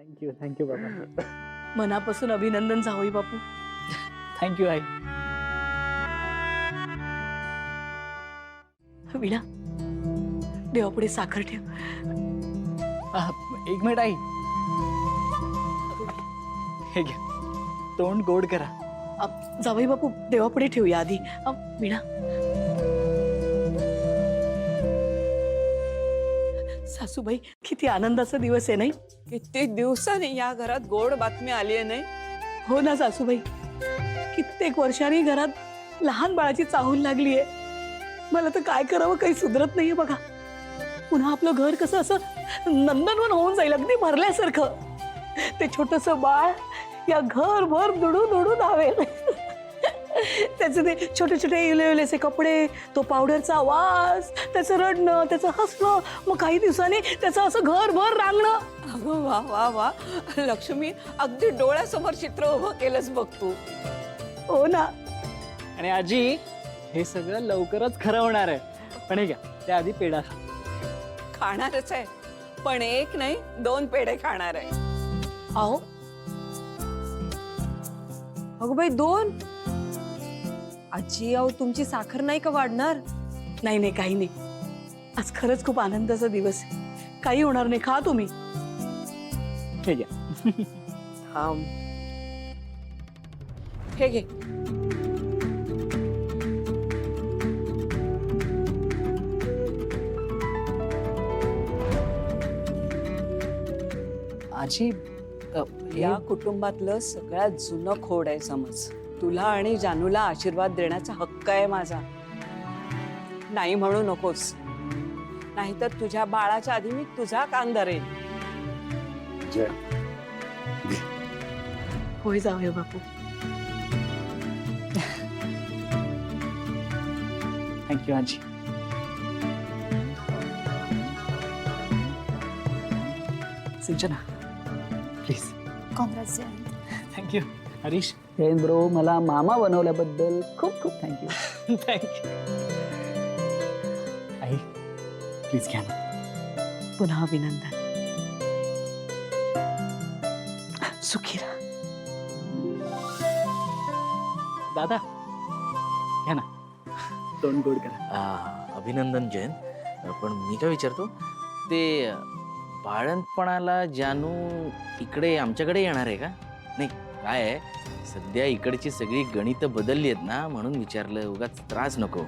Thank you बाबा. मनापासून अभिनंदन जावई बापू. थँक्यू आई. विणा, देवापुढे साखर ठेव. एक मिनिट आई. हे घ्या, तोंड गोड करा. जावई बापू देवापुढे ठेवूया आधी. विणा, सासूबाई किती आनंदाचा दिवस आहे नाही? किती दिवसांनी या घरात गोड बातमी आली आहे नाही? हो ना सासूबाई, कित्येक वर्षांनी घरात लहान बाळाची चाहूल लागली आहे. मला तर काय करावं काही सुधरत नाहीये बघा. पुन्हा आपलं घर कसं असं नंदनवन होऊन जाईल, अगदी भरल्यासारखं. ते छोटस बाळ या घरभर दुडू दुडू धावेल. त्याचे ते छोटे छोटे इलेवलेसे कपडे, तो पावडरचा वास, त्याचं रडणं, त्याचं हसणं, मग काही दिवसांनी त्याचं असं घरभर रांगणं. अगं वा वा वा, लक्ष्मी अगदी डोळ्यासमोर चित्र उभं केलंच बघ तू. हो ना. आणि आजी, हे सगळं लवकरच खरं होणार आहे. पण हे घ्या, त्याआधी पेढा खा. खाणारच आहे, पण एक नाही 2 पेढे खाणार आहे. अहो अगं बाई 2? आजी, अहो तुमची साखर नाही का वाढणार? नाही नाही, काही नाही. आज खरंच खूप आनंदाचा दिवस आहे. काही होणार नाही, खा तुम्ही. हे घ्या. थांब, हे घे. आजी, या कुटुंबातलं सगळ्यात जुनं खोड आहे समज. तुला आणि जानूला आशीर्वाद देण्याचा हक्क आहे माझा. नाही म्हणू नकोस, नाहीतर तुझ्या बाळाच्या आधी मी तुझा कान धरेन. होय जाऊया बापू. थँक्यू आजी. सिंचना, please. Congress Jayant. Thank you. Harish, Jayant bro, मला मामा बनवल्याबद्दल खूप खूप थँक्यू. थँक्यू. आई, प्लीज घ्या ना. पुन्हा अभिनंदन. सुखी राहा. दादा, घ्या ना. तोंड गोड करा. अभिनंदन जयंत. पण मी काय विचारतो, ते बाळंतपणाला जानू इकडे आमच्याकडे येणार आहे का? नाही, काय आहे, सध्या इकडची सगळी गणितं बदलली आहेत ना, म्हणून विचारलं. उगाच त्रास नको.